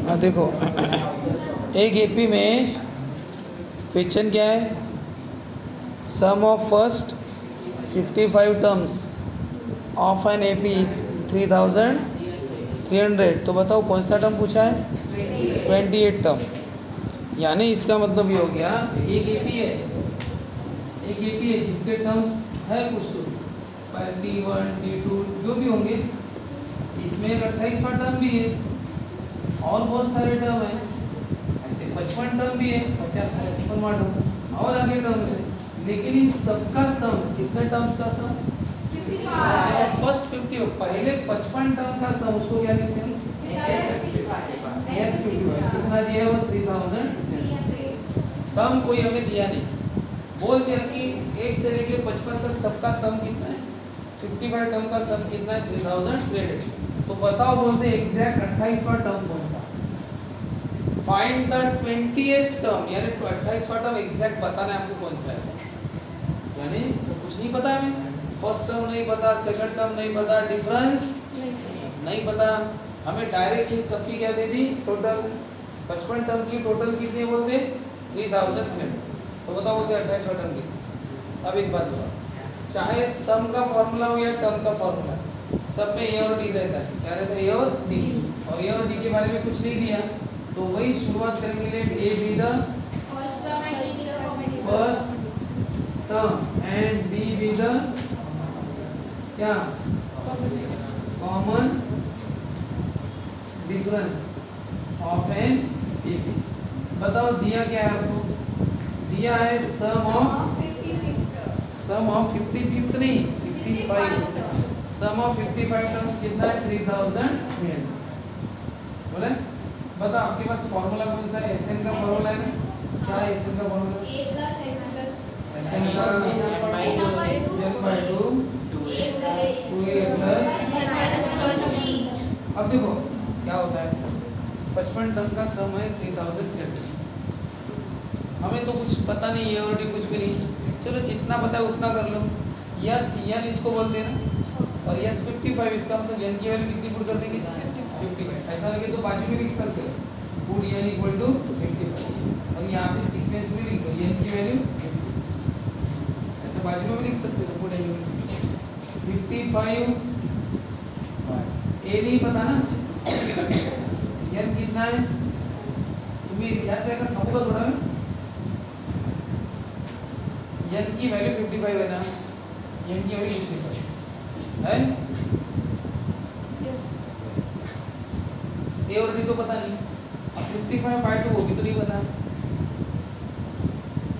हाँ देखो, एक एपी में क्वेश्चन क्या है, sum of first 55 terms of an AP is 3300। तो बताओ कौन सा टर्म पूछा है, 28 टर्म। यानी इसका मतलब ये हो गया, एक एपी है जिसके टर्म्स है कुछ तो T1 T2 जो भी होंगे, इसमें एक 28वां टर्म भी है और बहुत सारे टर्म है, ऐसे 55 टर्म भी है, 50-55वां टर्म और आगे टर्म है। लेकिन इन सबका सम, कितने टर्म्स का सम, फर्स्ट 50, पहले 55 टर्म का सम, उसको क्या लिखते हैं, S55। कितना दिया है वो, 3000 टर्म कोई हमें दिया नहीं, बोल दिया कि 1 से लेके 55 तक सबका सम कितना है, 55 टर्म का सम कितना है, 3300। तो बताओ, बोलते एग्जैक्ट 28वां टर्म कौन सा, फाइंड द 28th टर्म, यानी 28वां टर्म एग्जैक्ट बताना है आपको कौन सा है। यानी तो कुछ नहीं पता हमें, फर्स्ट टर्म नहीं पता, सेकंड टर्म नहीं पता, डिफरेंस नहीं पता, हमें डायरेक्ट इन सबकी क्या दे दी, टोटल 55 टर्म की टोटल कितने बोलते, 3000। तो बताओ बोलते 28वां टर्म की। अब एक बात बताओ, चाहे सम का फॉर्मूला हो या टर्म का फॉर्मूला, सब में ए और डी रहता है, क्या रहता है, ए और डी, और ए और डी के बारे में कुछ नहीं दिया, तो वही शुरुआत करेंगे, let A be the first term and D be the क्या, common difference of an AP. बताओ दिया क्या है आपको, दिया है सम ऑफ 55th नहीं 55, सम ऑफ 55 टर्म्स कितना है, 3300 बोले। बताओ आपके पास फॉर्मूला कौन सा है, एसएन का फॉर्मूला है ना, क्या है एसएन का फॉर्मूला, एसएन का n/2 2a प्लस। अब देखो क्या होता है, 55 टर्म का सम है 3000। हमें तो कुछ पता नहीं है और कुछ भी नहीं, चलो जितना पता है उतना कर लो। यस एन इसको बोलते हैं ना, और यस 55, इसका मतलब एन की वैल्यू कितनी पुट कर देंगे, 55। ऐसा लगे तो बाजू में लिख सकते हो, पुट एन इक्वल टू 55, और यहाँ पे सीक्वेंस में लिख दो एन की वैल्यू 55, ऐसा बाजू में भी लिख सकते हो, पुट एन 55। ए नहीं पता ना, एन कितना है, तुम्हें याद जाएगा थोड़ा थोड़ा में, एन की वैल्यू 55 है ना, एन की वैल्यू 55 है, ए और डी तो पता नहीं, अब 55/2 वो भी तो नहीं पता।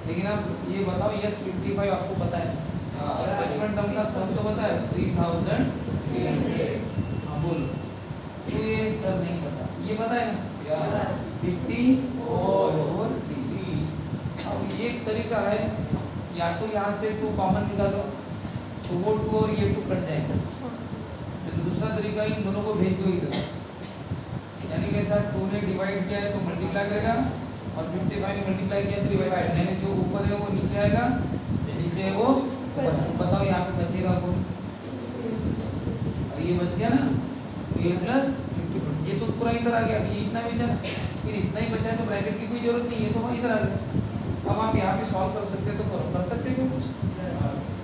लेकिन अब ये बताओ, यस 55 आपको पता है, 55 टर्म का सम तो पता है 3300। हाँ बोलो, तो ये सर नहीं पता, ये पता है ना 50 और डी। अब ये एक तरीका है, या तो यहाँ से 2 कॉमन निकालो तो वो 2 और ये 2 कट जाएगा, तो दूसरा तरीका इन दोनों को भेज दो इधर, यानी कैसा, 2 ने डिवाइड किया है तो मल्टीप्लाई करेगा, और 55 ने मल्टीप्लाई किया तो डिवाइड करेगा, यानी जो ऊपर है वो नीचे आएगा, नीचे है वो बताओ यहाँ पे बचेगा वो, और ये बच गया ना, तो ये प्लस 55, ये तो पूरा इधर आ गया, ये इतना बचा, फिर इतना ही बचा है तो ब्रैकेट की कोई जरूरत नहीं है, तो इधर आ गया। अब आप यहाँ पे सॉल्व कर सकते हो तो करो, कर सकते हो कुछ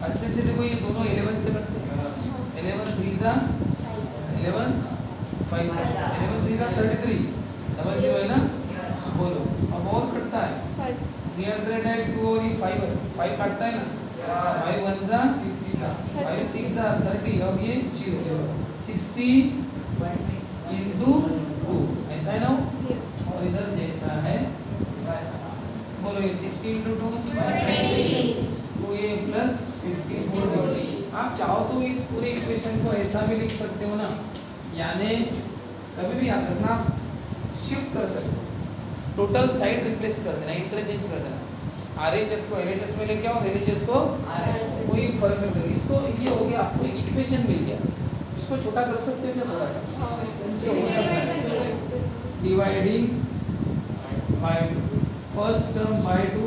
अच्छे से। देखो ये दोनों 11 से बनते हैं, 11 3 जा 11 5 11 3 जा 33, डबल 0 है ना, बोलो अब और कटता है 300 है, 2 और ये 5 काटता है ना, 5 1 जा 5 6 जा 30, और ये 0 60 into 2, ऐसा है ना, और इधर जैसा है, बोलो ये 60 into 2 2a प्लस 54। आप चाहो तो इस पूरे इक्वेशन को ऐसा भी लिख सकते हो ना, यानी कभी भी याद रखना, शिफ्ट कर सकते हो, टोटल साइड रिप्लेस कर देना, इंटरचेंज कर देना, RHS को LHS में लेके आओ, LHS को कोई फर्क नहीं पड़ेगा। इसको ये हो गया, आपको एक इक्वेशन मिल गया, इसको छोटा कर सकते हो क्या थोड़ा सा, हो सकता है dividing by first term by 2,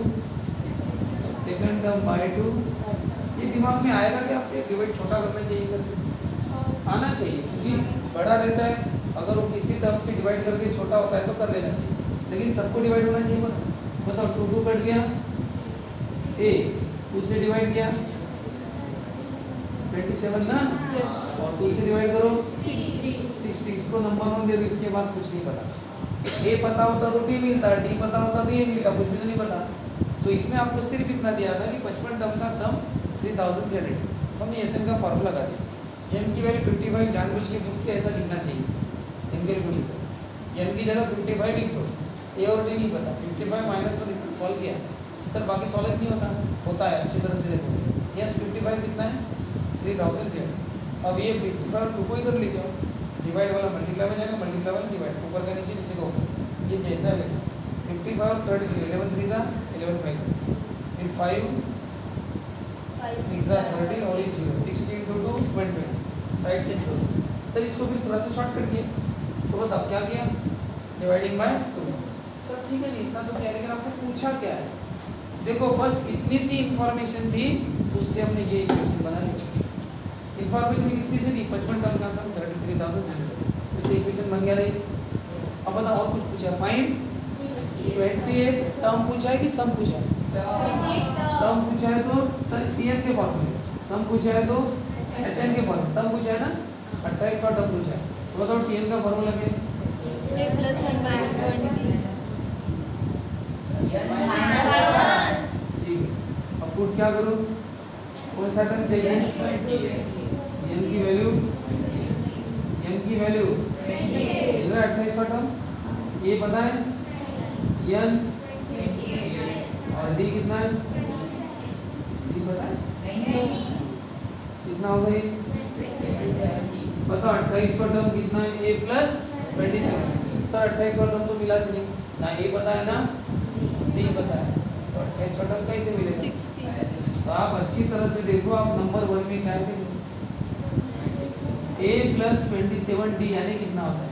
second term by 2, ये दिमाग में आएगा कि आपको डिवाइड छोटा करना चाहिए करके, आना चाहिए, क्योंकि बड़ा रहता है अगर वो किसी टर्म से डिवाइड करके छोटा होता है तो कर लेना चाहिए, लेकिन सबको डिवाइड होना चाहिए। बताओ 2 2 कट गया, ए 2 से डिवाइड किया 27 ना, और 2 से डिवाइड करो 60। इसको नंबर 1 दे दो, इसके बाद कुछ नहीं पता। ए पता होता तो डी मिलता, डी पता होता तो ये मिलता, कुछ भी तो नहीं पता। तो इसमें आपको सिर्फ इतना दिया था कि 55 टर्म का सम 3300। हमने एसएन का फॉर्मूला लगा दिया। एन की वैल्यू 55 जानबूझ के बुक के ऐसा लिखना चाहिए, एन की वैल्यू एन की जगह 55 लिख दो, ए और डी नहीं पता, 55 माइनस में सॉल्व किया सर, बाकी सॉल्व नहीं होता है अच्छी तरह से देखो। यस 55 कितना है 3300। अब ये 55 टू को इधर लिख दो, डिवाइड वाला मल्टीप्लाई में जाएगा, मल्टीप्लाई वाला डिवाइड, ऊपर का नीचे, नीचे का ऊपर, ये जैसा है वैसा। 55 और 33, 11 3 जा 11 5, फिर 5 6 जा 30 और ये 0, 16 into 2 20, साइड चेंज करो सर। इसको फिर थोड़ा सा शॉर्टकट किया, तो बताओ क्या किया, डिवाइडिंग बाय 2 सर। ठीक है नहीं इतना तो क्या है, लेकिन आपको पूछा क्या है, देखो बस इतनी सी इंफॉर्मेशन थी, उससे हमने ये इक्वेशन बना ली। इंफॉर्मेशन कितनी सी थी, 55 टर्म का सम 33,000, उससे इक्वेशन बन गया नहीं। अब बताओ और कुछ पूछा, फाइंड 28 टर्म पूछा है कि सम पूछा है? टर्म पूछा है तो टीएम के फॉर्मूले, सम पूछा है तो एसएन के फॉर्मूले, टर्म पूछा है ना 28 और टर्म पूछा है, तो बताओ टीएम का फॉर्मूला क्या है? a plus 1 minus 1 d। ठीक है, अब पुट क्या करूँ, कौन सा टर्म चाहिए? एन की वैल्यू, एन की वैल्यू 28 का टर्म, ये पता है एन, और डी कितना है, डी पता है कितना होगा ये, बताओ 28 का टर्म कितना है, ए प्लस 27। सर 28 का टर्म तो मिला नहीं ना, ए पता है ना डी पता है, तो 28 का टर्म कैसे मिलेगा? 60। तो आप अच्छी तरह से देखो, आप नंबर 1 में क्या है, ए प्लस 27 डी यानी कितना होता है,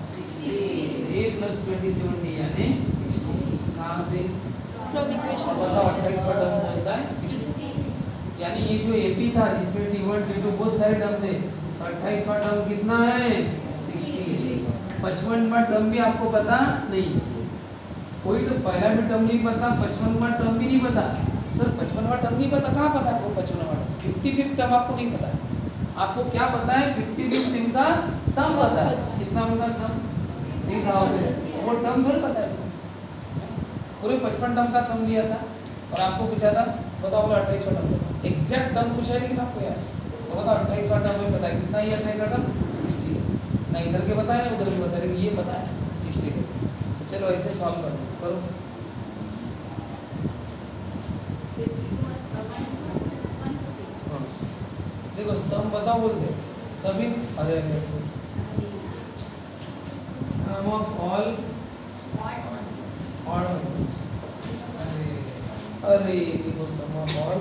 ए प्लस 27 डी यानी 60। कहाँ से? From equation. बताओ 28 का टर्म कौन सा है? 60। यानी ये जो एपी था जिसमें t1 t2 बहुत सारे टर्म थे, तो 28 का टर्म कितना है 60। 55वां टर्म भी आपको पता नहीं, कोई तो पहला भी टर्म नहीं पता, 55वां टर्म भी नहीं पता। सर 55वां टर्म नहीं पता, कहाँ पता आपको 55वां टर्म? 55th टर्म आपको नहीं पता है, आपको क्या पता है 55th टर्म का सम पता है, कितना उनका सम 3000, वो टर्म थोड़ी पता है। पूरे 55 टर्म का सम दिया था और आपको पूछा था बताओ 28 का टर्म, एग्जैक्ट टर्म पूछा है लेकिन आपको यार, तो बताओ 28 का टर्म में पता है कितना, ये 28 का टर्म 60 ना, इधर के पता है ना उधर के पता है, लेकिन ये पता है 60 के। तो चलो ऐसे सॉल्व करो। देखो सम बताओ बोलते सभी, अरे सम ऑफ ऑल ऑड नंबर्स, अरे देखो सम ऑफ ऑल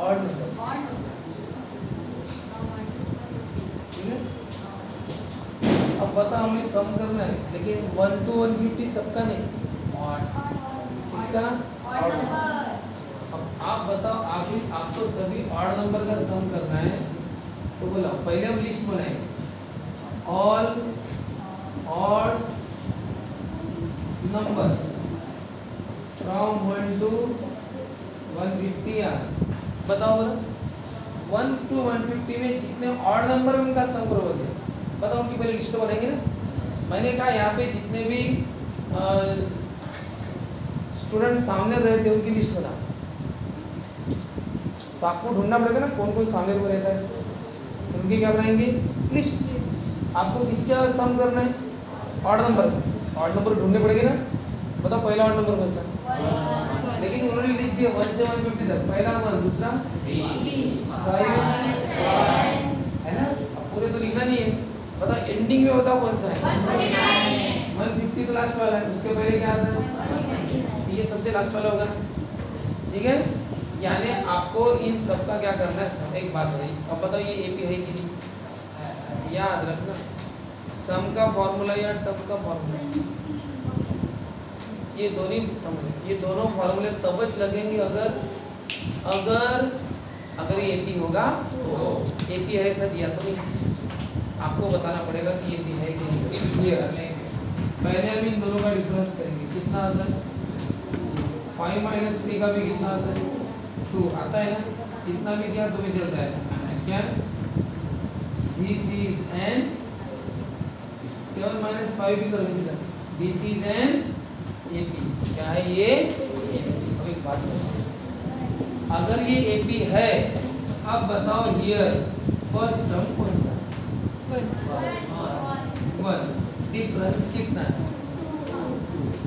ऑड नंबर्स, ठीक है। अब बता हमें सम करना है, लेकिन 1 to 150 सबका नहीं, किसका? Odd number. अब आप बताओ, आप तो सभी ऑड नंबर का सम करना है, तो बोलो पहले हम लिस्ट बनाएंगे, all odd numbers from 1 to 150 are. बताओ बोलो 1 to 150 में जितने ऑड नंबर है उनका सम करो बोलते, बताओ उनकी पहले लिस्ट बनाएंगे ना। मैंने कहा यहाँ पे जितने भी स्टूडेंट सामने रहते हैं उनकी लिस्ट बना, तो आपको ढूंढना पड़ेगा ना कौन कौन सामने को रहता है, तो उनकी क्या बनाएंगे लिस्ट। आपको किसका सम करना है? ऑड नंबर ढूंढने पड़ेंगे ना। बताओ पहला ऑड नंबर कौन सा? लेकिन उन्होंने लिस्ट दिया 1 से 150 तक, पहला 1, दूसरा 5 है ना, अब पूरे तो लिखना नहीं है। बताओ एंडिंग में बताओ कौन सा है? 150 तो लास्ट वाला है, उसके पहले क्या आता है? ये सबसे लास्ट वाला होगा, ठीक है। यानी आपको इन सब का क्या करना है, सम। एक बात रही, अब बताओ ये एपी है कि नहीं, याद रखना सम का फॉर्मूला या टर्म का फॉर्मूला, ये दोनों फॉर्मूले तब लगेंगे अगर ये एपी होगा तो, एपी है ऐसा दिया तो नहीं, आपको बताना पड़ेगा कि ये भी है कि नहीं। क्लियर? पहले हम इन दोनों का डिफरेंस करेंगे। कितना आता है? 5 - 3 का भी कितना आता है? 2 आता है ना। इतना भी क्या तो भी चल जाएगा। क्या दिस इज एन 7 - 5 भी कर लेंगे sir. This is an AP. क्या है ये? अब एक बात बताओ, अगर ये एपी है, अब बताओ हियर फर्स्ट टर्म कौन सा? 1। डिफरेंस कितना है?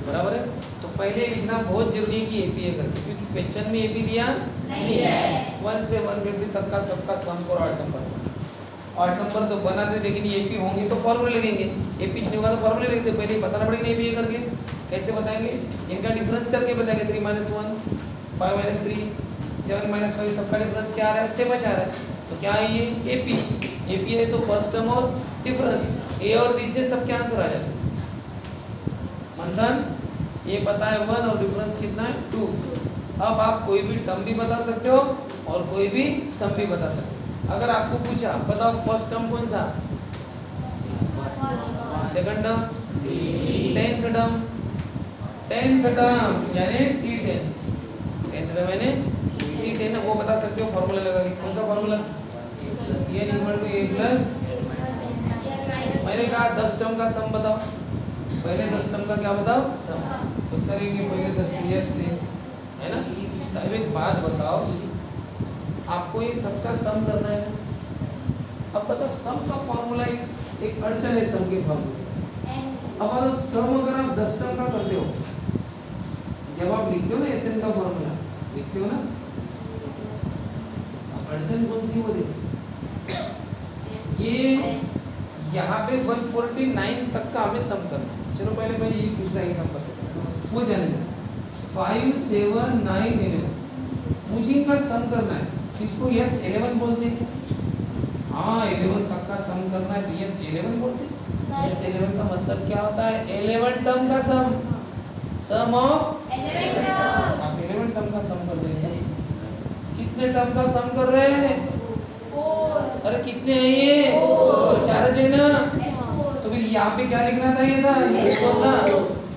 बराबर है। तो पहले लिखना बहुत जरूरी है कि एपी है करके, क्योंकि क्वेश्चन में एपी दिया नहीं है। 1 से 150 तक का सबका सम और 8 नंबर। 8 नंबर तो बनाते, लेकिन ये एपी होंगे तो फॉर्मूले लगेंगे। एपी नहीं होगा तो फॉर्मूले लिखते। पहले बताना पड़ेगा एपी है करके। कैसे बताएंगे? इनका डिफरेंस करके बताएंगे। 3 - 1, 5 - 3, 7 - 5, सबका डिफरेंस क्या आ रहा है? 7 आ रहा है। तो क्या है ये? एपी। एपी है तो फर्स्ट टर्म और डिफरेंस ए और बी से सबके आंसर आ जाते हैं। मंथन ये पता है 1 और डिफरेंस कितना है? 2। अब आप कोई भी टर्म भी बता सकते हो और कोई भी सम भी बता सकते हो। अगर आपको पूछा बताओ फर्स्ट टर्म कौन सा, second term, 10th term, 10th term यानी T10, 10th टर्म यानी T10 वो बता सकते हो फॉर्मूला लगा के। कौन सा फॉर्मूला? n = a प्लस, मैंने कहा 10 टर्म का सम बताओ। पहले 10 टर्म का क्या बताओ? सम। तो करेंगे पहले 10 से, है ना। अब एक बात बताओ, आपको ये सबका सम करना है। अब बताओ सम का फॉर्मूला एक अड़चन है सम के फॉर्मूले। अब अगर सम अगर आप 10 टर्म का करते हो, जब आप लिखते हो ना एसएन का फॉर्मूला लिखते हो ना, अड़चन कौन सी वो देखो। ये यहाँ पे 149 तक का हमें सम करना है। चलो पहले मैं यही पूछ रहा हूँ सम वो जाने दो। 5, 7, 9, 11 मुझे इनका सम करना है। इसको यस 11 बोलते हैं। हाँ 11 तक का सम करना है तो यस 11 बोलते हैं। यस 11 का मतलब क्या होता है? 11 टर्म का सम, सम ऑफ 11 टर्म। आप 11 टर्म का सम कर देंगे। कितने टर्म का सम कर रहे हैं? 4। अरे कितने हैं ये? 4 है ना। तो फिर यहाँ पे क्या लिखना था? ये था ये 4 ना।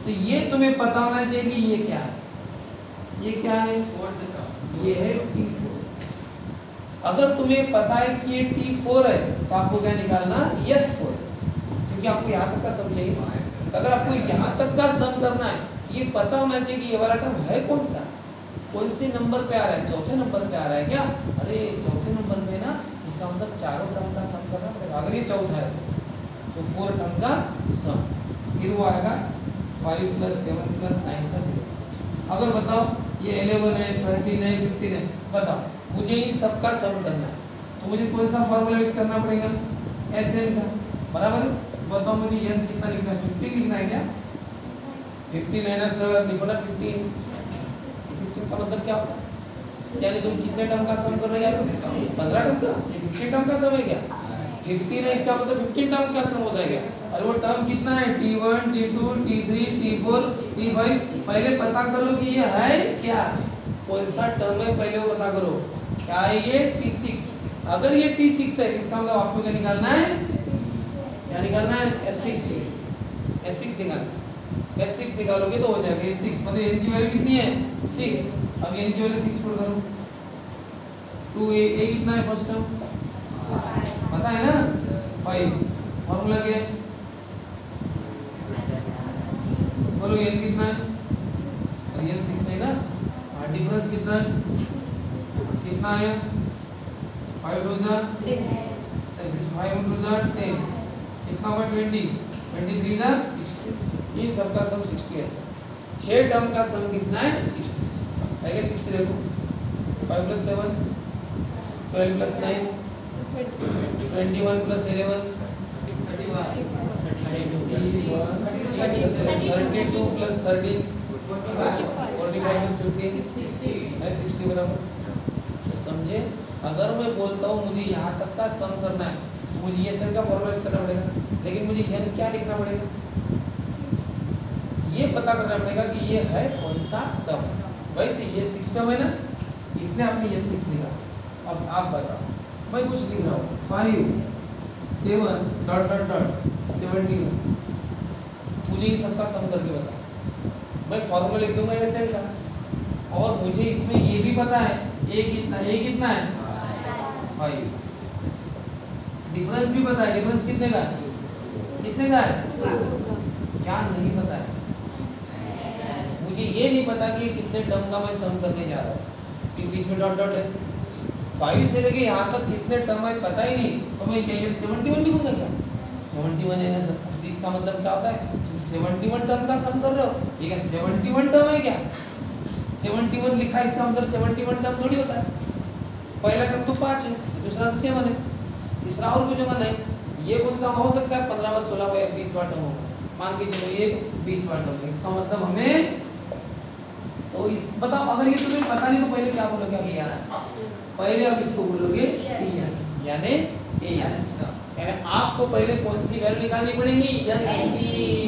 तो ये तुम्हें पता होना चाहिए कि ये क्या है। ये क्या है? ये है T4। अगर तुम्हें पता है कि ये T4 है तो आपको क्या निकालना? यस 4, क्योंकि आपको यहाँ तक का सम चाहिए। अगर आपको यहाँ तक का सम करना है, ये पता होना चाहिए कि ये वाला टर्म है कौन सा, कौन से नंबर पे आ रहा है? चौथे नंबर पे आ रहा है क्या? अरे चौथे नंबर पे ना, इसका मतलब चारों टर्म का सम करना पड़ेगा। अगर ये चौथा है तो 4 टर्म का सम, फिर वो आएगा 5 + 7 + 9 + 11। अगर बताओ ये 11 है, 13 है, 15 है, बताओ मुझे इन सबका सम करना है तो मुझे कौन सा फॉर्मूला यूज करना पड़ेगा? एसएन का। बराबर। बताओ मुझे n कितना लिखना है? 15 लिखना है क्या? 15 है ना सर, लिखो ना 15। 15 का मतलब क्या होता है? यानी तुम कितने टर्म का सम कर रहे हो? 15 टर्म का। ये 15 टर्म का सम है क्या? 15 है, इसका मतलब 15 टर्म का सम होता है क्या? और वो टर्म कितना है? T1, T2, T3, T4, T5। पहले पता करो कि ये है क्या, कौन सा टर्म है, पहले वो पता करो। क्या है ये? T6। अगर ये T6 है इसका मतलब आपको क्या निकालना है? क्या निकालना है? S6। S6 निकालना। S6 निकालोगे तो हो जाएगा। S6 मतलब n की वैल्यू कितनी है? 6। अब n की वैल्यू 6 पुट करो। 2a कितना है फर्स्ट टर्म? पता है ना? 5। फॉर्मूला क्या है? बोलो n कितना है? और n 6 है ना। और डिफरेंस कितना है? कितना है? 5 2 जा 6, 5 2 जा 10, कितना होगा? 20, 23 जा 60। ये सबका सम 60 है सर। 6 टर्म का सम कितना है? 60। पहले 60 देखो। 5 + 7, 12 + 9, 21 + 11, 32 + 13, 45 + 15, 60 बराबर। तो समझे? अगर मैं बोलता हूँ मुझे यहाँ तक का सम करना है तो मुझे ये सम का फॉर्मूला यूज करना पड़ेगा, लेकिन मुझे n क्या लिखना पड़ेगा? ये पता करना पड़ेगा कि ये है कौन सा टर्म। वैसे ये 6 टर्म है ना, इसने आपने ये 6 लिखा। अब आप बताओ, मैं कुछ लिख रहा हूँ 5 7 डॉट डॉट डॉट 71। मुझे ये सबका सम करके बता। मैं फॉर्मूला लिख दूंगा ये सेल का, और मुझे इसमें ये भी पता है ए कितना है 5। डिफरेंस भी पता है, डिफरेंस कितने का है क्या नहीं पता है। मुझे ये नहीं पता कि कितने टर्म का मैं सम करने जा रहा हूँ, कि बीच में डॉट डॉट है। 5 से लेके यहाँ तक कितने टर्म है पता ही नहीं, तो मैं क्या ये 71 लिखूंगा क्या? 71 है ना सर, तो इसका मतलब क्या होता है? तुम 71 टर्म का सम कर रहे हो, ये क्या 71 टर्म है क्या? 71 लिखा है, इसका मतलब 71 टर्म थोड़ी होता है। पहला टर्म तो 5 है, दूसरा तो 7 है, तीसरा और कुछ होगा नहीं। ये कौन सा हो सकता है? 15वां 16वां या 20वां टर्म होगा। मान के चलो ये 20वां टर्म है, इसका मतलब हमें तो इस बताओ, अगर ये तुम्हें पता नहीं तो पहले क्या बोलोगे? पहले आप इसको बोलोगे यानी आपको पहले कौन सी वैल्यू निकालनी पड़ेगी?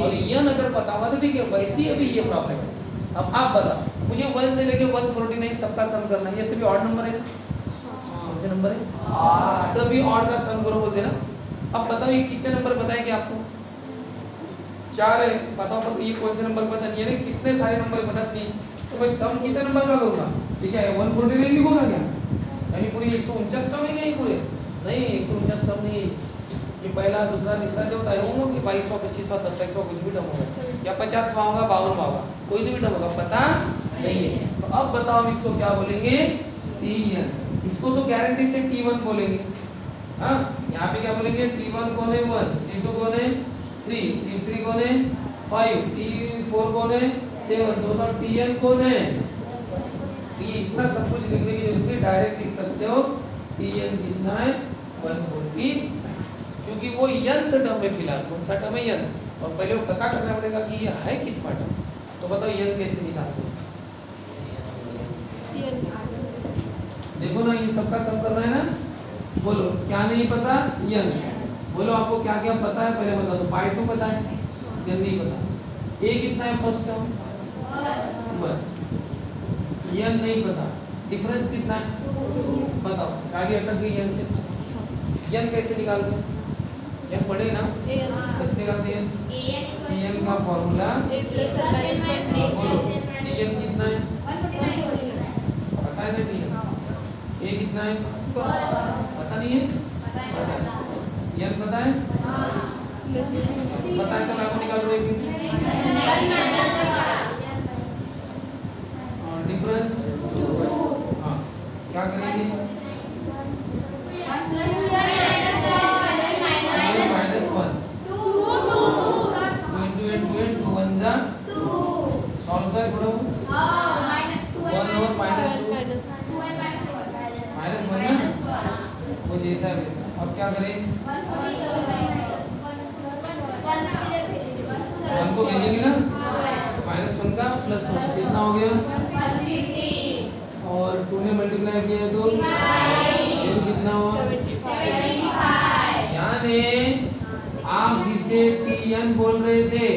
और यन अगर पता हुआ तो ठीक है, वैसे ही अभी ये प्रॉब्लम है। अब आप बताओ, मुझे 1 से लेके 149 सबका सम करना है। ये सभी ऑड नंबर है ना? कौन से नंबर है? सभी ऑड का सम करो बोलते ना। अब बताओ ये कितने नंबर बताए कि आपको? 4 है, बताओ ये कौन से नंबर पता नहीं है? कितने सारे नंबर पता नहीं, तो मैं सम कितने नंबर का करूंगा? ठीक है, 149 लिखूंगा क्या? यानी पूरी 149 टर्म है क्या? ये पूरे नहीं, 149 टर्म नहीं, ये पहला दूसरा तीसरा जो होता है होगा कि 22वां 25वां 27वां कुछ भी टर्म होगा, या 50वां होगा 52वां होगा, कोई भी टर्म होगा, पता नहीं है। तो अब बताओ इसको क्या बोलेंगे? Tn। इसको तो गारंटी से T1 बोलेंगे। हाँ, यहाँ पे क्या बोलेंगे? T1 कौन है? 1, T2 कौन है? 3, T3 कौन है? 5, T4 कौन है? 7, तो बताओ Tn कौन है? ये इतना सब कुछ लिखने की जरूरत है, डायरेक्ट लिख सकते हो Tn कितना है? 140, क्योंकि वो यंत्र टर्म है। फिलहाल कौन सा टर्म है? यंत्र। और पहले वो पता करना पड़ेगा कि ये है कितना टर्म। तो बताओ यंत्र कैसे निकालते हो? देखो ना, ये सबका सम करना है ना। बोलो क्या नहीं पता? यंत्र। बोलो आपको क्या क्या पता है पहले बता दो। पाई 2 पता है, यंत्र नहीं पता। ए कितना है फर्स्ट टर्म? 1। यंत्र नहीं पता। डिफरेंस कितना है? 2। बताओ आगे अटक गई यंत्र से। यंत्र कैसे निकालते हैं? यंत्र पढ़े ना, कैसे निकालते हैं? Tn का फॉर्मूला बोलो, Tn कितना है? पता है ना? Tn ए कितना है? पता नहीं है? पता है। यन पता है? पता है तो आपको निकाल दो एक दिन। और डिफरेंस 2। हाँ, क्या करेंगे? -1 2 2 1 जा सॉल्व कर थोड़ा। 1 और -2 -1 ना, वो जैसा वैसा। अब क्या करें? 1 को भेजेंगे ना, -1 का +1 कितना हो गया? और 2 ने मल्टीप्लाई किया तो ये कितना हुआ? 75। यानी आप जिसे Tn बोल रहे थे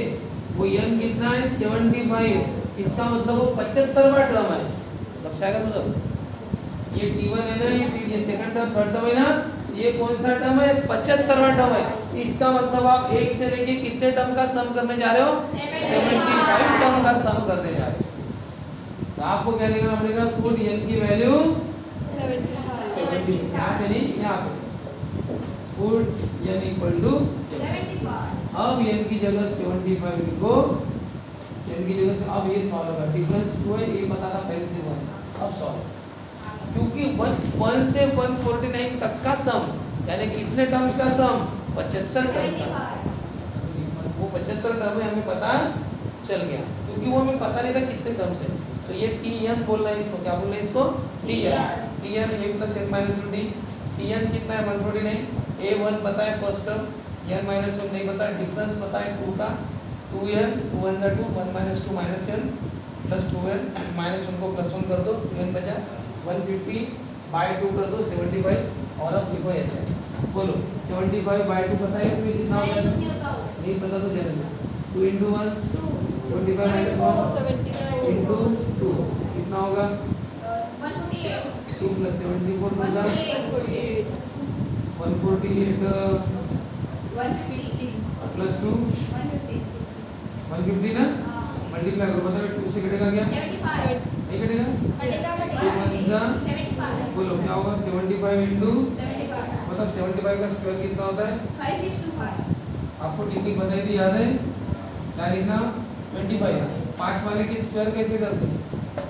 वो n कितना है? 75। इसका मतलब वो 75वां टर्म है। लक्षाएगा मतलब ये T1 है ना, ये सेकंड टर्म थर्ड टर्म है ना, ये कौन सा टर्म है? 75वां टर्म है। इसका मतलब आप 1 से लेके कितने टर्म का सम करने जा रहे हो? 75 टर्म का सम करने जा रहे हो। तो आपको क्या लिखना पड़ेगा? पुट n की वैल्यू 70। यहाँ पे नहीं, यहाँ पे पुट n इक्वल टू 75। अब n की जगह 75 लिखो, n की जगह से। अब ये सॉल्व होगा। डिफरेंस 2 है, ये पता था पहले से 1। अब सॉल्व, क्योंकि 1 से 149 तक का सम यानी कितने टर्म्स का सम? 75 टर्म का सम। वो 75 टर्म में हमें पता चल गया, क्योंकि वो हमें पता नहीं था कितने टर्म्स है। तो ये Tn बोलना है इसको। क्या बोलना है इसको? Tn a + n - 2d। Tn कितना है? 149। a1 पता है फर्स्ट टर्म, n - 1 नहीं पता। डिफरेंस पता है 2 का, 2n 2 1 2 1 - 2 - n + 2n -1 को +1 कर दो, 2n बचा। 150/2 कर दो 75। और अब लिखो ऐसे। बोलो 75/2 पता है तुम्हें कितना होगा? नहीं पता तो जाने दो। 2 × 1 75 - 1 × 2 कितना होगा? 2 + 74 होगा 148। प्लस 2 150 ना मल्टीप्लाई करो बताओ 2 से घटेगा क्या नहीं घटेगा 2 बोलो क्या होगा 75 इंटू मतलब 75 का स्क्वायर कितना होता है 5625 आपको टेक्निक बताई थी याद है क्या लिखना 25 5 वाले के स्क्वायर कैसे करते हैं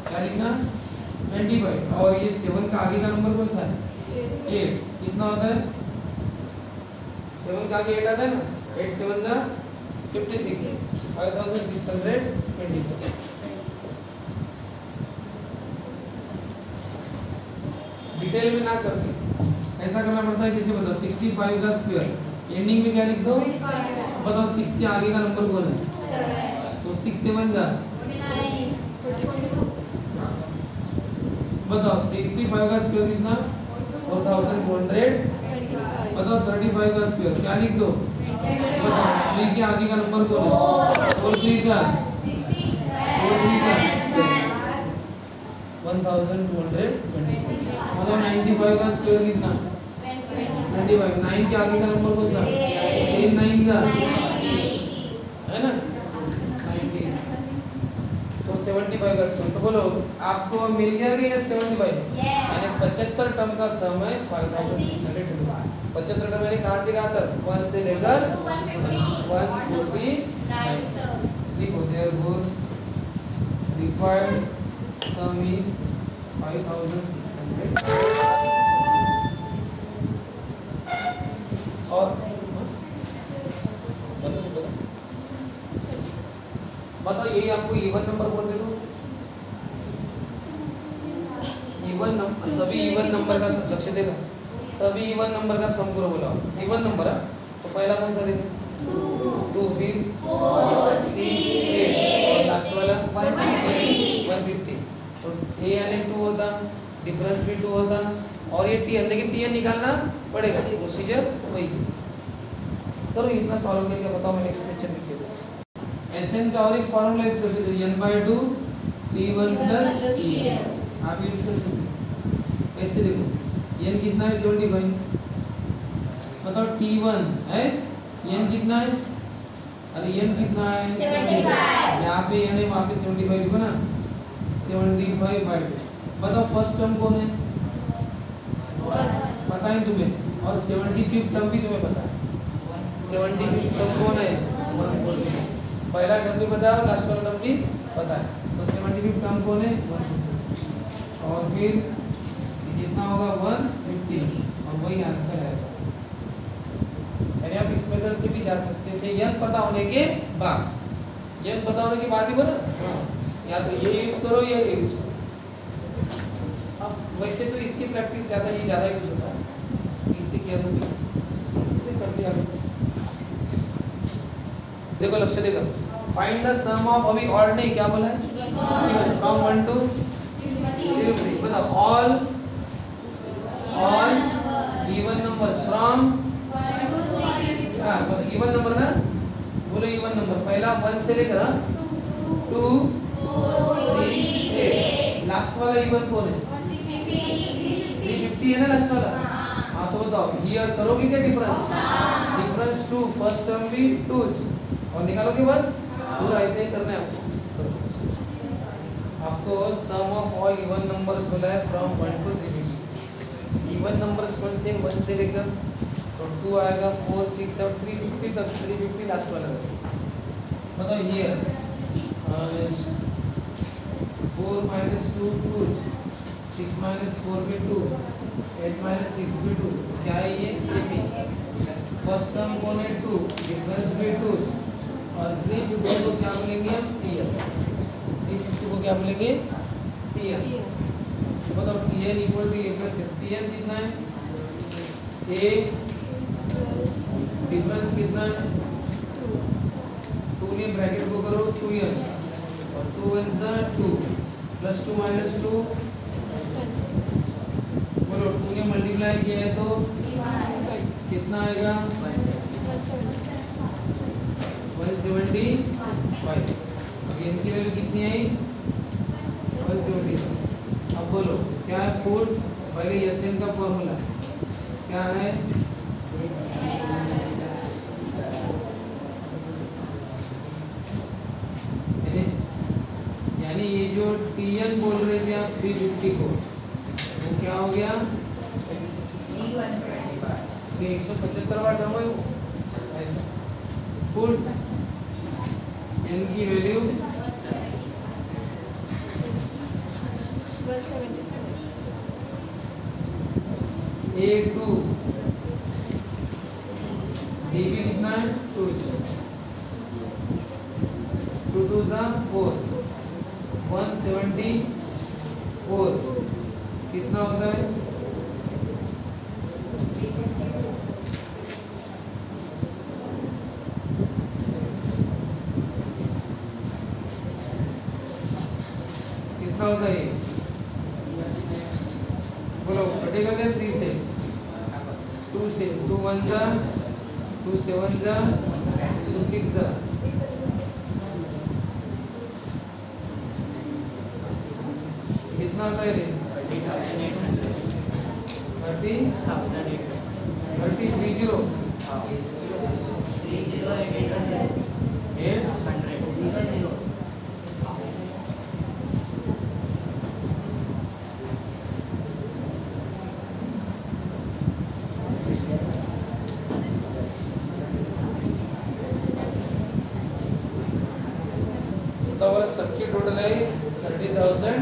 क्या लिखना 25 और ये 7 का आगे का नंबर कौन सा है 8 कितना होता है 7 का आगे 8 आता है ना 8 7 का 56 5624 डिटेल में ना करके ऐसा करना पड़ता है जैसे बताओ 65 का स्क्वायर एंडिंग में क्या लिख दो बताओ 6 के आगे का नंबर कौन है तो 6 7 का बताओ 65 का स्क्वायर कितना 4400 बताओ 35 का स्क्वायर क्या लिख दो बताओ 3 के आगे का नंबर कौन है 4 3 का 1220 मतलब 95 का स्क्वायर कितना 95 9 के आगे का नंबर कौन सा 3 9 का है ना 90 तो 75 का स्क्वायर तो बोलो आपको मिल गया कि ये 75 यानी 75 टर्म का सम है 5600 75 टर्म मैंने कहाँ से कहा था 1 से लेकर 149 लिखो therefore required sum is 5600 और बताओ यही आपको इवन नंबर बोल दे दो इवन नंबर सभी इवन नंबर का लक्ष्य देगा सभी इवन नंबर का सम करो बोला इवन नंबर है तो पहला कौन सा देगा 2 फिर 4 6 8 और लास्ट वाला 150 तो a यानी 2 होता डिफरेंस भी 2 होता और ये tn लेकिन tn निकालना पड़ेगा प्रोसीजर वही करो इतना सॉल्व करके बताओ मैं नेक्स्ट क्वेश्चन लिख देता Sn का और एक फार्मूला यूज कर सकते हैं n/2 t1 plus tn आप यूज कर सकते हैं ऐसे देखो n कितना है 75 बताओ t1 है n कितना है अरे n कितना है 75 यहाँ पे n है वहाँ पे 75 लिखो ना 75/2 बताओ फर्स्ट टर्म कौन है पता है तुम्हें और 75th टर्म भी तुम्हें पता है 75th टर्म कौन है 140 पहला टर्म भी पता है और लास्ट वाला टर्म भी पता है तो 75th टर्म कौन है 150 और फिर कितना होगा 150 और वही आंसर है यानी आप इस मेथड से भी जा सकते थे n पता होने के बाद n पता होने के बाद ही बोला या तो ये यूज करो या ये यूज करो अब वैसे तो इसकी प्रैक्टिस ज़्यादा यूज होता है इससे क्या होगा इसी से कर दिया देखो लक्ष्य देखो फाइंड द सम ऑफ अभी और नहीं क्या बोला है फ्रॉम 1 to 3 बताओ all even numbers from even number ना बोलो इवन नंबर पहला 1 से लेकर 2 6 8 लास्ट वाला इवन कौन है 350 है ना लास्ट वाला हाँ तो बताओ हियर करोगे क्या डिफरेंस 2 फर्स्ट टर्म भी 2 और निकालोगे बस पूरा ऐसे ही करना है आपको सम ऑफ ऑल इवन नंबर्स बोला है फ्रॉम 1 to 350 इवन नंबर्स कौन से 1 से लेकर तो 2 आएगा 4 6 और 350 तक 350 लास्ट वाला बताओ हियर 4 minus 2 2 6 minus 4 भी 2 8 minus 6 भी 2 क्या है ये फर्स्ट टर्म कौन है 2 डिफरेंस भी 2 और 350 को क्या बोलेंगे हम tn 350 को क्या बोलेंगे tn बताओ tn equal to a plus tn कितना है a डिफरेंस कितना है 2 ने ब्रैकेट को करो 2n और 2 1 2 प्लस 2 माइनस 2 बोलो 2 ने मल्टीप्लाई किया है तो कितना आएगा 175 अब n की वैल्यू कितनी आई 175 अब बोलो क्या है पुट पहले Sn का फॉर्मूला क्या है यानी ये जो TN बोल रहे थे आप 350 को, वो क्या हो गया? ये 175वां टर्म है वो, ऐसा। पुट n की वैल्यू 82 dB कितना है? 2 2 2 4 174 कितना होता है? कितना होता है? बोलो, कटेगा क्या? 3 से 2 से 2 1 जा 2 7 जा 2 6 जा कितना आता है? 800 तो सबकी टोटल है 30,800।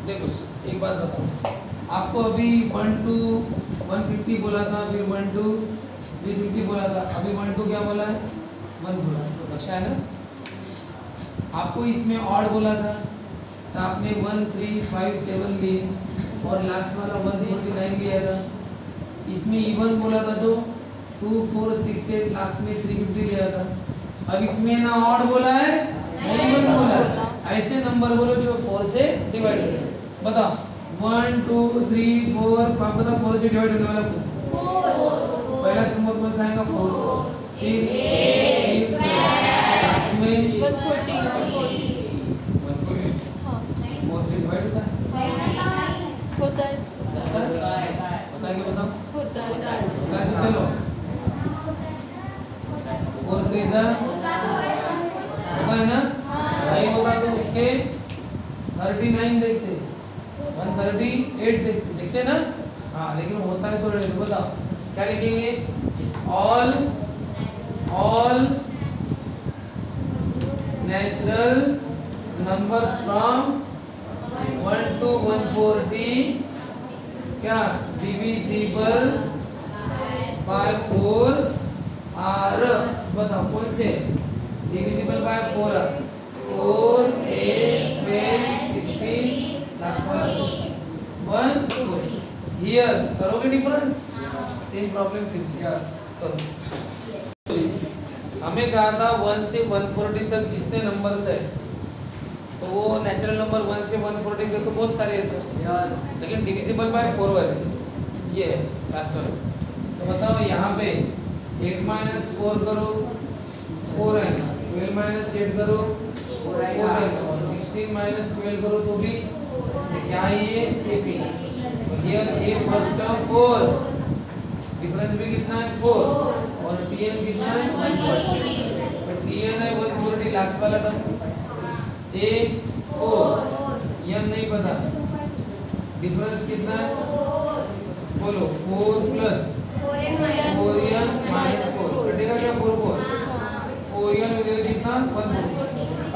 देखो एक बात बताओ, आपको अभी 1 to 150 बोला था, फिर 1 to 350 बोला था, अभी 1 to क्या बोला है? 1 बोला। अच्छा है ना? आपको इसमें ऑड बोला था तो आपने 1 3 5 7 लिए और लास्ट वाला 149 लिया था। इसमें इवन बोला था तो 2 4 6 8 लास्ट में 350 लिया था। अब इसमें ना ऑड बोला है ना इवन बोला है, ऐसे नंबर बोलो जो 4 से डिवाइड हो। बताओ 1 2 3 4 5, बताओ 4 से डिवाइड होने वाला कुछ? पहला नंबर कौन सा आएगा? 4, फिर लास्ट में 140 4 से डिवाइड होता है? होता है। होता है क्या? बताओ होता है। होता है तो चलो 4 3 जा होता है ना? नहीं होता तो उसके 39 देखते, 138 देखते ना? हाँ, लेकिन होता है तो बताओ क्या लिखेंगे? All natural numbers from 1 to 140 क्या डिविजिबल बाय 4 आर। बताओ कौन से डिविजिबल बाय 4 आर? 4 8 12 16 लास्ट वाला 140। हियर करोगे डिफरेंस? सेम प्रॉब्लम फिर से करो। हमें कहा था 1 से 140 तक जितने नंबर्स है तो वो नेचुरल नंबर 1 से 140 तक तो बहुत सारे हैं सर, लेकिन डिविजिबल बाय 4 वाले ये है लास्ट वाला। तो बताओ यहाँ पे 8 - 4 करो 4 है, 12 - 8 करो 4 है, और 16 - 12 करो तो भी क्या है? ये AP। तो here A first term 4, difference भी कितना है? 4, और TN कितना है? 140। तो TN है 140 लास्ट वाला टर्म। A 4, M नहीं पता, डिफरेंस कितना है? बोलो 4 प्लस 4M माइनस 4 कटेगा क्या? 4 4 4M मिलेगा कितना? 140।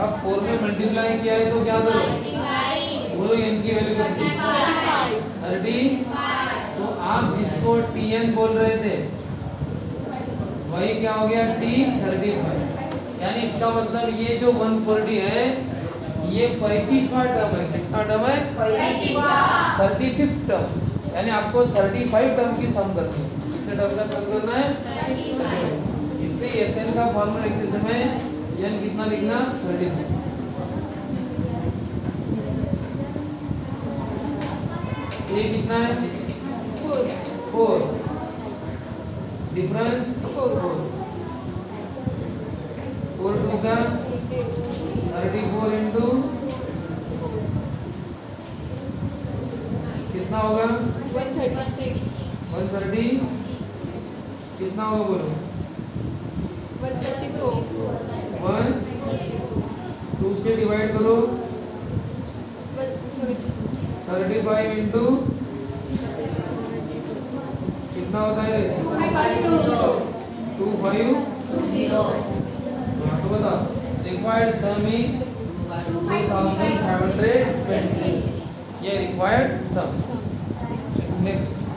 अब 4 में मल्टीप्लाई किया है तो क्या करो? बोलो n की वैल्यू कितनी? 35। तो आप जिसको TN बोल रहे थे वही क्या हो गया? T 35। यानी इसका मतलब ये जो 140 है ये 35वां टर्म है। कितना टर्म है? 35th term. यानी आपको 35 टर्म की सम करनी है। कितने टर्म का सम करना है? 35। इसलिए SN का फॉर्मूला लिखते समय n कितना लिखना? 35। ये कितना है? 4, डिफरेंस 4 2 का 34 इंटू कितना होगा? 136 130 कितना होगा बोलो? 134 1 2 से डिवाइड करो 170 35 इंटू कितना होता है 2520 हाँ तो बता रिक्वायर्ड सम इज 2520 ये रिक्वायर्ड सम नेक्स्ट